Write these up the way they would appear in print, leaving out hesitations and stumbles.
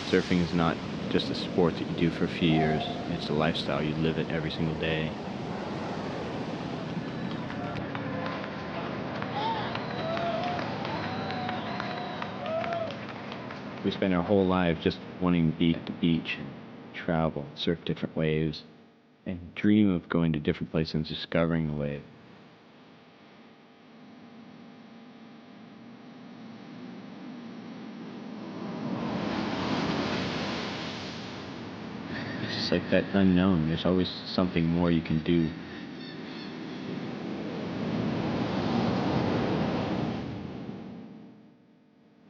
Surfing is not just a sport that you do for a few years. It's a lifestyle. You live it every single day. We spend our whole lives just wanting to be at the beach and travel, surf different waves, and dream of going to different places and discovering the wave. It's just like that unknown. There's always something more you can do.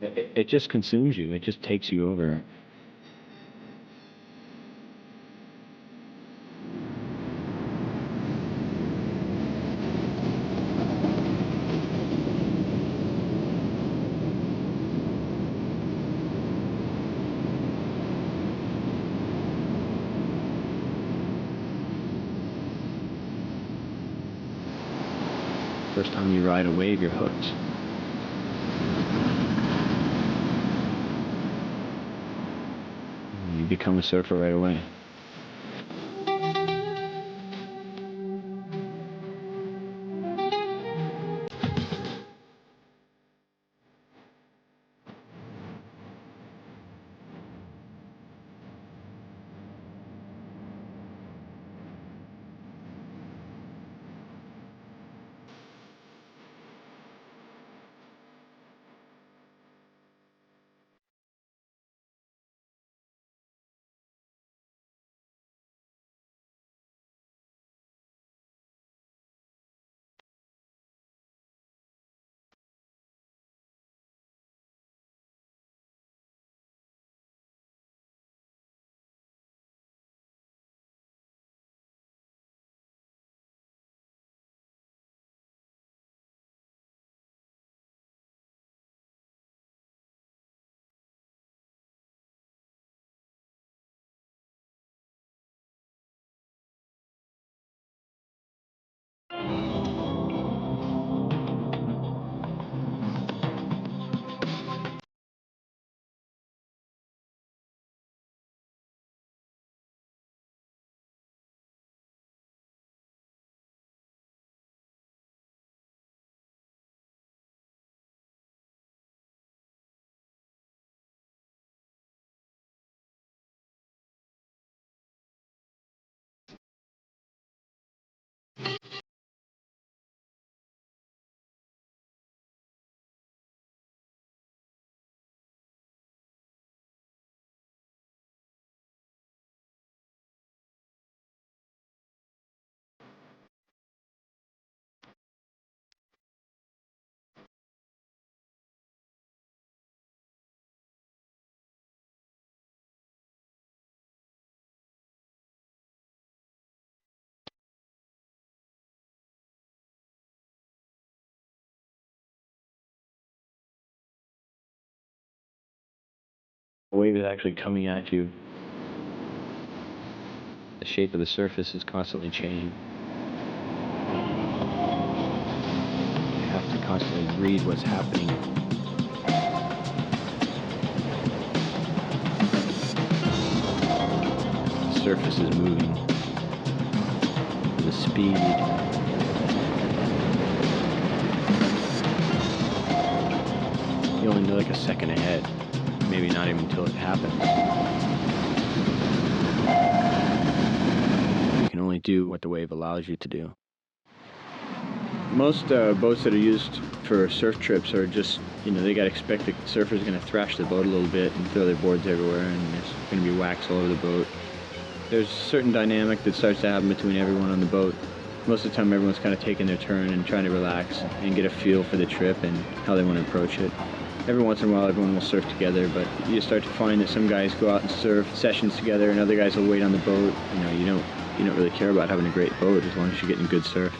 It just consumes you. It just takes you over. First time you ride a wave, you're hooked. You become a surfer right away. The wave is actually coming at you. The shape of the surface is constantly changing. You have to constantly read what's happening. The surface is moving. The speed. You only know like a second ahead. Maybe not even until it happens. You can only do what the wave allows you to do. Most boats that are used for surf trips are just, they got to expect the surfer's going to thrash the boat a little bit and throw their boards everywhere, and there's going to be wax all over the boat. There's a certain dynamic that starts to happen between everyone on the boat. Most of the time everyone's kind of taking their turn and trying to relax and get a feel for the trip and how they want to approach it. Every once in a while everyone will surf together, but you start to find that some guys go out and surf sessions together and other guys will wait on the boat. You don't really care about having a great boat as long as you're getting good surf.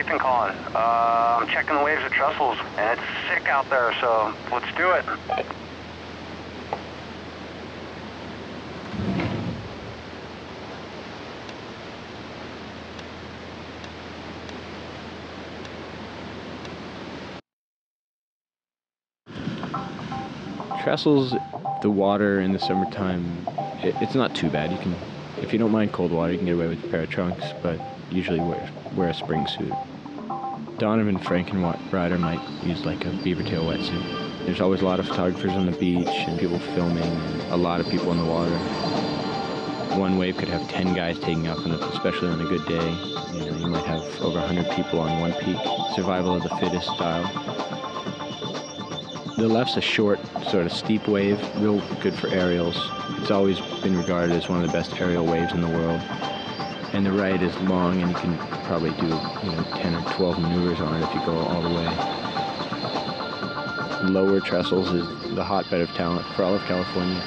Nathan calling. I'm checking the waves at Trestles, and it's sick out there, so let's do it. Trestles, the water in the summertime, it's not too bad. You can, if you don't mind cold water, you can get away with a pair of trunks, but usually wear a spring suit. Donovan Frankenrider might use like a beaver tail wetsuit. There's always a lot of photographers on the beach and people filming, and a lot of people in the water. One wave could have 10 guys taking off, especially on a good day. You know, you might have over 100 people on one peak. Survival of the fittest style. The left's a short, sort of steep wave, real good for aerials. It's always been regarded as one of the best aerial waves in the world. And the right is long, and you can probably do, 10 or 12 maneuvers on it if you go all the way. Lower Trestles is the hotbed of talent for all of California.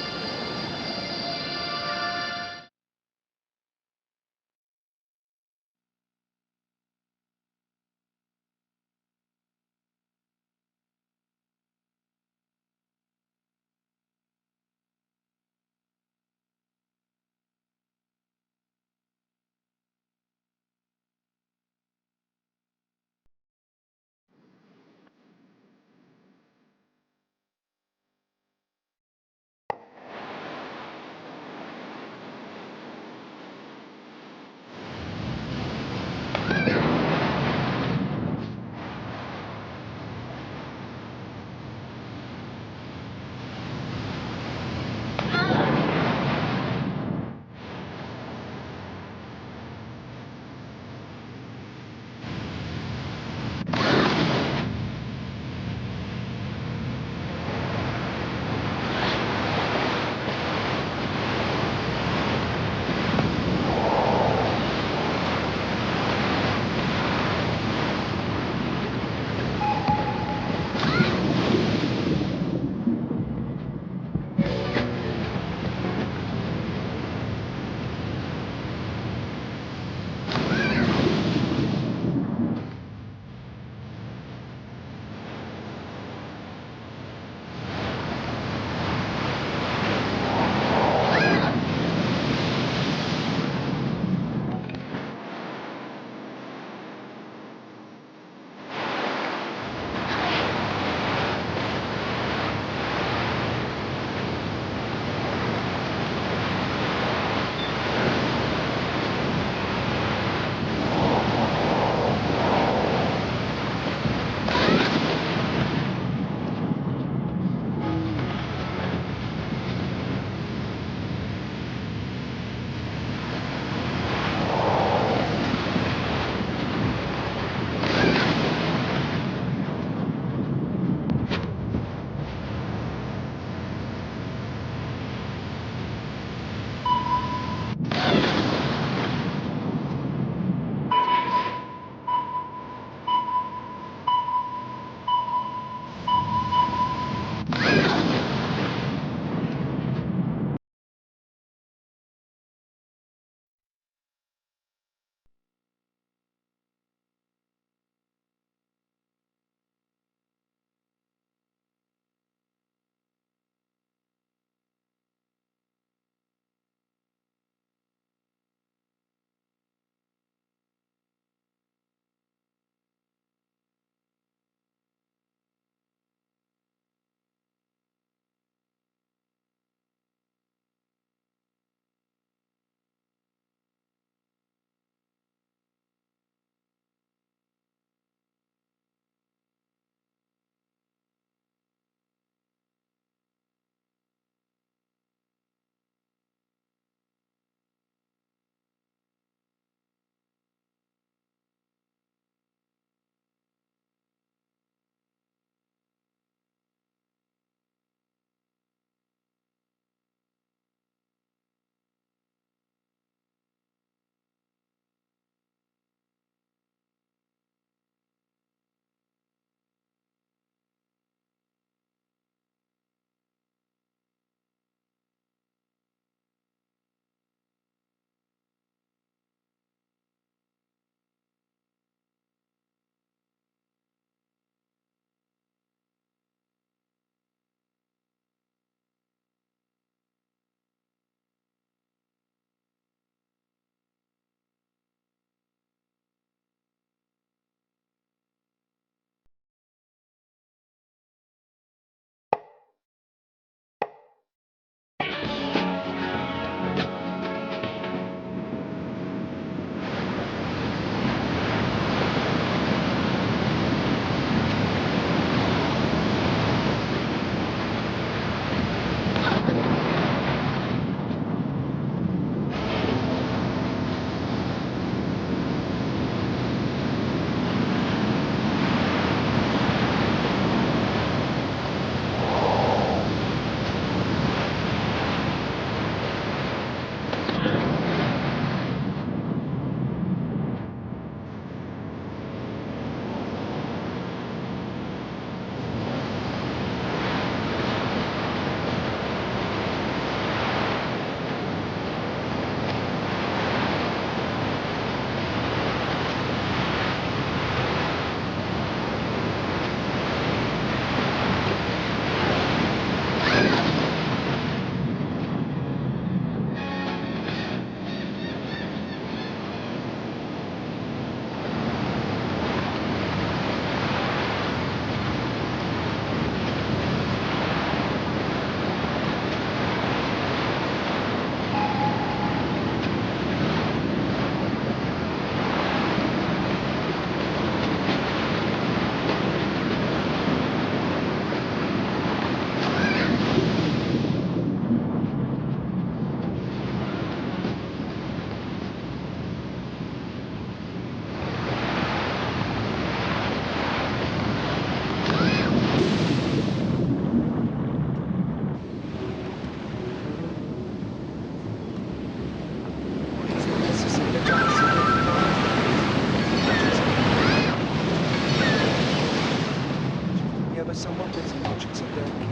by someone with some objects of their key.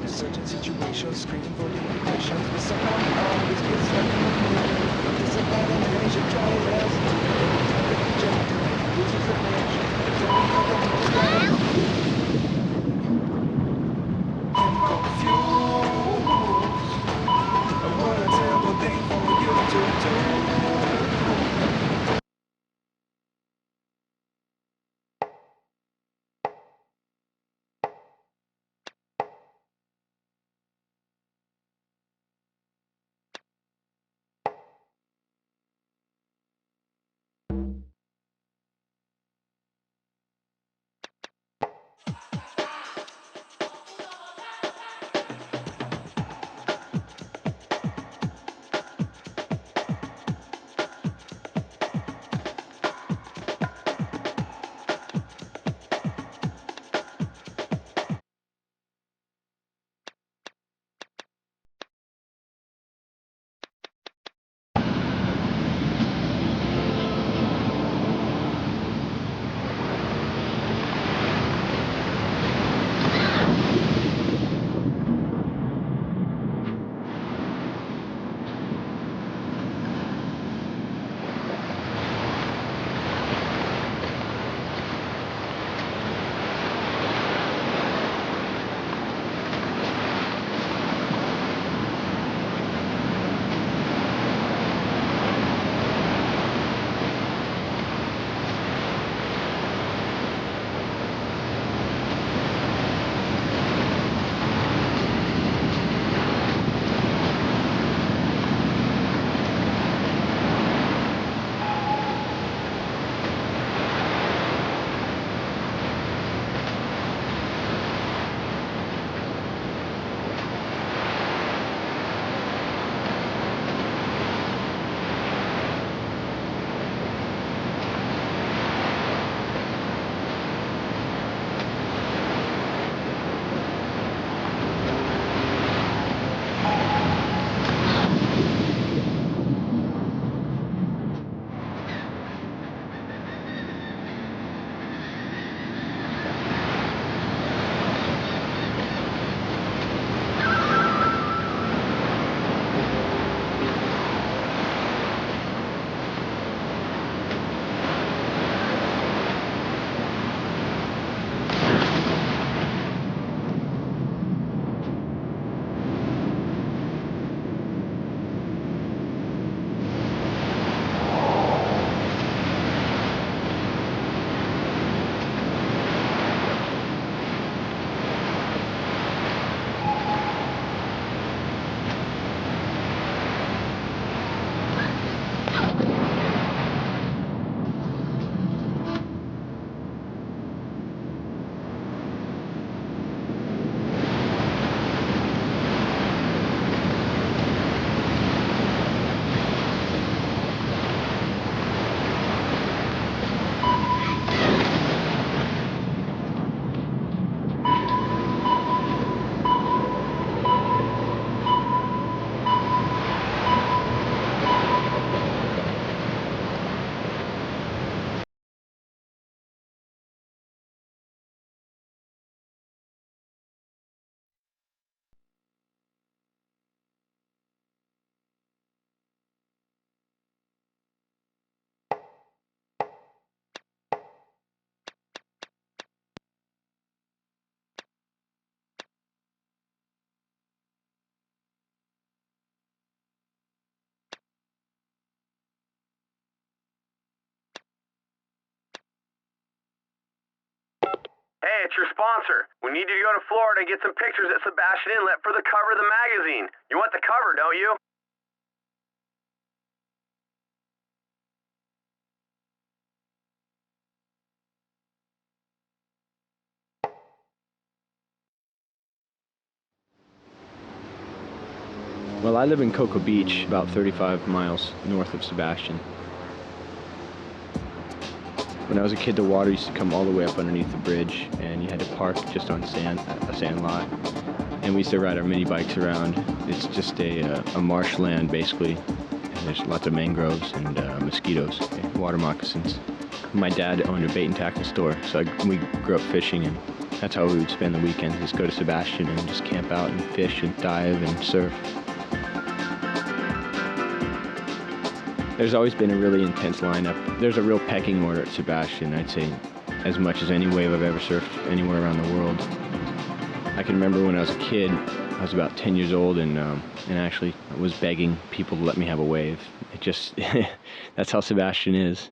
In certain situations, screaming for the implications, but somehow we always get stuck in the middle. This is about an age of trials. This is an age. It's only for the most part. I'm confused. What a terrible thing for you to do. Hey, it's your sponsor. We need you to go to Florida and get some pictures at Sebastian Inlet for the cover of the magazine. You want the cover, don't you? Well, I live in Cocoa Beach, about 35 miles north of Sebastian. When I was a kid, the water used to come all the way up underneath the bridge, and you had to park just on sand, a sand lot. And we used to ride our mini bikes around. It's just a marshland, basically. And there's lots of mangroves and mosquitoes, and water moccasins. My dad owned a bait and tackle store, so we grew up fishing and That's how we would spend the weekends, just go to Sebastian and just camp out and fish and dive and surf. There's always been a really intense lineup. There's a real pecking order at Sebastian, I'd say, as much as any wave I've ever surfed anywhere around the world. I can remember when I was a kid, I was about 10 years old, and actually was begging people to let me have a wave. It just, that's how Sebastian is.